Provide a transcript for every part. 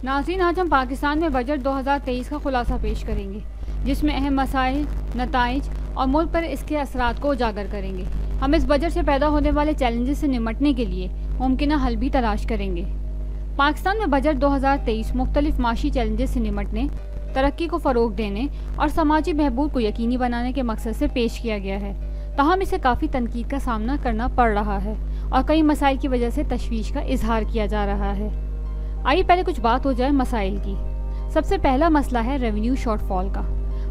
नाज़रीन, आज हम पाकिस्तान में बजट 2023 का खुलासा पेश करेंगे, जिसमें अहम मसाइल, नताइज और मुल्क पर इसके असरात को उजागर करेंगे। हम इस बजट से पैदा होने वाले चैलेंजेस से निमटने के लिए मुमकिन हल भी तलाश करेंगे। पाकिस्तान में बजट 2023 मुख्तलिफ माशी चैलेंजेस से निमटने, तरक्की को फ़रोग देने और समाजी बहबूद को यकीनी बनाने के मकसद से पेश किया गया है। ताहम इसे काफ़ी तनकीद का सामना करना पड़ रहा है और कई मसाइल की वजह से तशवीश का इजहार किया जा रहा है। आइए पहले कुछ बात हो जाए मसाइल की। सबसे पहला मसला है रेवेन्यू शॉर्टफॉल का।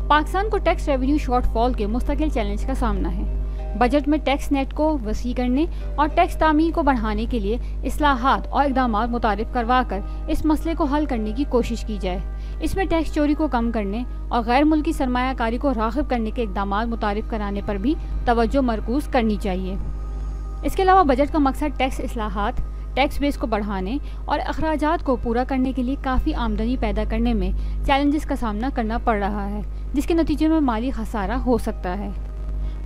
पाकिस्तान को टैक्स रेवेन्यू शॉर्टफॉल के मुस्तकिल चैलेंज का सामना है। बजट में टैक्स नेट को वसी करने और टैक्स तामीर को बढ़ाने के लिए इस्लाहात और इक़दामात मुतारिफ करवा कर इस मसले को हल करने की कोशिश की जाए। इसमें टैक्स चोरी को कम करने और गैर मुल्की सरमायाकारी को राग़िब करने के इक़दामात मुतारिफ कराने पर भी तवज्जो मरकूज़ करनी चाहिए। इसके अलावा बजट का मकसद टैक्स इस्लाहात, टैक्स बेस को बढ़ाने और अखराजात को पूरा करने के लिए काफ़ी आमदनी पैदा करने में चैलेंजेस का सामना करना पड़ रहा है, जिसके नतीजे में माली खसारा हो सकता है।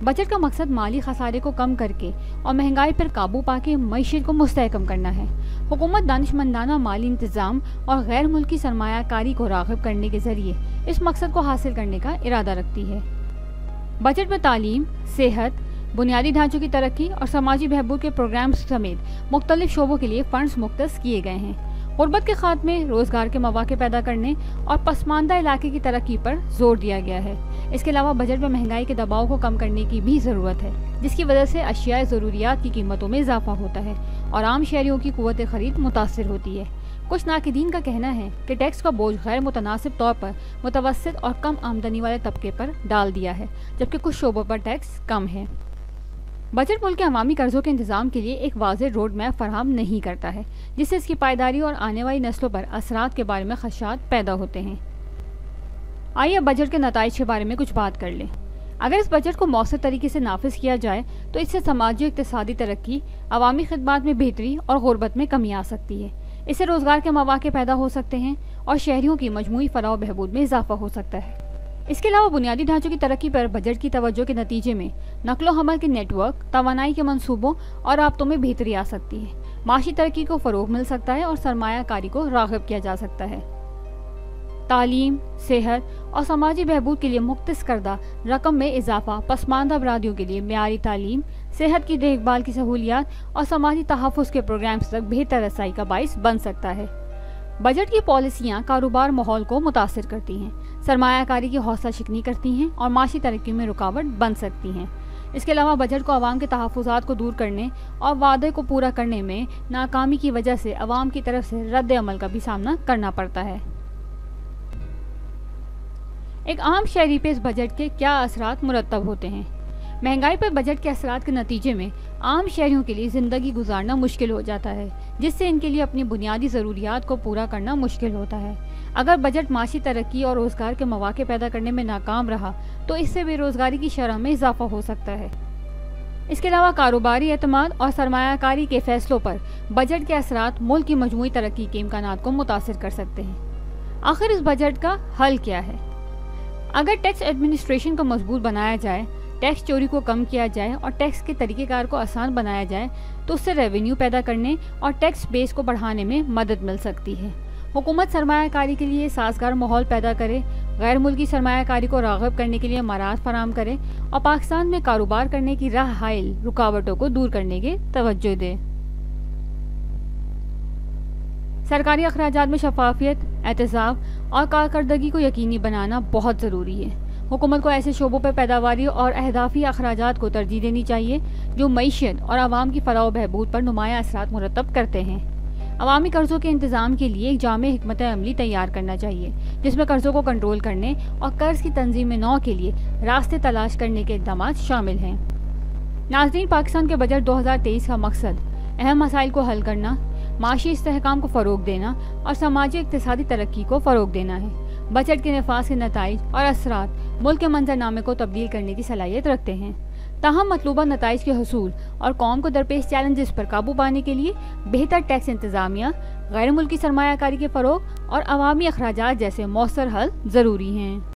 बजट का मकसद माली खसारे को कम करके और महंगाई पर काबू पाके मईशत को मुस्तहकम करना है। हुकूमत दानिशमंदाना माली इंतज़ाम और गैर मुल्की सरमायाकारी को राग़िब करने के ज़रिए इस मकसद को हासिल करने का इरादा रखती है। बजट में तालीम, सेहत, बुनियादी ढांचों की तरक्की और समाजी बहबूद के प्रोग्राम्स समेत मुख्तलिफ शोबों के लिए फ़ंड्स मुख्तस किए गए हैं। गुर्बत के खात्मे, रोज़गार के मौके पैदा करने और पसमानदा इलाके की तरक्की पर जोर दिया गया है। इसके अलावा बजट में महंगाई के दबाव को कम करने की भी ज़रूरत है, जिसकी वजह से अशिया ज़रूरियात की कीमतों में इजाफा होता है और आम शहरियों की क़ुव्वत ख़रीद मुतासिर होती है। कुछ नाक़िदीन का कहना है कि टैक्स का बोझ गैर मुतनासिब तौर पर मुतवस्सित और कम आमदनी वाले तबके पर डाल दिया है, जबकि कुछ शोबों पर टैक्स कम है। बजट मुल्क के अवामी कर्ज़ों के इंतज़ाम के लिए एक वाज़ेह रोड मैप फराहम नहीं करता है, जिससे इसकी पायदारी और आने वाली नस्लों पर असरात के बारे में खदशात पैदा होते हैं। आइए बजट के नताइज के बारे में कुछ बात कर लें। अगर इस बजट को मौसर तरीके से नाफिज किया जाए तो इससे समाजी इक़्तिसादी तरक्की, अवामी खिदमात में बेहतरी और गुर्बत में कमी आ सकती है। इससे रोज़गार के मौके पैदा हो सकते हैं और शहरियों की मजमूई फलाह बहबूद में इजाफा हो सकता है। इसके अलावा बुनियादी ढांचों की तरक्की पर बजट की तवज्जो के नतीजे में नकलो हमल के नेटवर्क, तवानाई के मंसूबों और राब्तों में बेहतरी आ सकती है। माशी तरक्की को फ़रोग मिल सकता है और सरमायाकारी को राग़िब किया जा सकता है। तालीम, सेहत और समाजी बहबूद के लिए मुख्तस करदा रकम में इजाफा पसमानदा बरादियों के लिए मेयारी तालीम, सेहत की देखभाल की सहूलियात और समाजी तहफ़्फ़ुज़ के प्रोग्राम्स तक बेहतर रसाई का बाइस बन सकता है। बजट की पॉलिसियाँ कारोबार माहौल को मुतासिर करती हैं, सरमायाकारी की हौसला शिकनी करती हैं और माशी तरक्की में रुकावट बन सकती हैं। इसके अलावा बजट को अवाम के तहफ़्फ़ुज़ात को दूर करने और वादे को पूरा करने में नाकामी की वजह से अवाम की तरफ से रद्द अमल का भी सामना करना पड़ता है। एक आम शहरी पे इस बजट के क्या असरात मुरतब होते हैं? महंगाई पर बजट के असरात के नतीजे में आम शहरियों के लिए ज़िंदगी गुजारना मुश्किल हो जाता है, जिससे इनके लिए अपनी बुनियादी ज़रूरियात को पूरा करना मुश्किल होता है। अगर बजट माशी तरक्की और रोज़गार के मौके पैदा करने में नाकाम रहा तो इससे बेरोज़गारी की शरह में इजाफा हो सकता है। इसके अलावा कारोबारी एतमाद और सरमायाकारी के फैसलों पर बजट के असरात मुल्क की मजमूई तरक्की के इम्कानात को मुतासिर कर सकते हैं। आखिर इस बजट का हल क्या है? अगर टैक्स एडमिनिस्ट्रेशन को मजबूत बनाया जाए, टैक्स चोरी को कम किया जाए और टैक्स के तरीक़ेकार को आसान बनाया जाए तो उससे रेवेन्यू पैदा करने और टैक्स बेस को बढ़ाने में मदद मिल सकती है। हुकूमत सरमायाकारी के लिए साजगार माहौल पैदा करे, गैर मुल्की सरमायाकारी को राग़िब करने के लिए मराहत फराहम करे और पाकिस्तान में कारोबार करने की राह हाइल रुकावटों को दूर करने के तवज्जो दे। सरकारी अखराजात में शफाफियत, एहतसाब और कारकर्दगी को यकीनी बनाना बहुत ज़रूरी है। हुकूमत को ऐसे शोबों पर पैदावारी और अहदाफी अखराजात को तरजीह देनी चाहिए जो मईशत और आवाम की फलाह बहबूद पर नुमाया असरात मुरतब करते हैं। अवामी कर्ज़ों के इंतज़ाम के लिए एक जामे हिकमत अमली तैयार करना चाहिए, जिसमें कर्ज़ों को कंट्रोल करने और कर्ज़ की तंजीम नौ के लिए रास्ते तलाश करने के इक़दाम शामिल हैं। नाज़रीन, पाकिस्तान के बजट 2023 का मकसद अहम मसाइल को हल करना, माशी इस्तेहकाम को फ़रोग देना और समाजी इक़्तिसादी तरक्की को फ़रोग देना है। बजट के नफाज के नताइज और असरात मुल्क के मंजरनामे को तब्दील करने की सलाहियत रखते हैं। ताहम मतलूबा नताइज के हसूल और कौम को दरपेश चैलेंजेस पर काबू पाने के लिए बेहतर टैक्स इंतज़ामिया, गैर मुल्की सरमायाकारी के फ़रोग और अवामी अखराजात जैसे मौसर हल ज़रूरी हैं।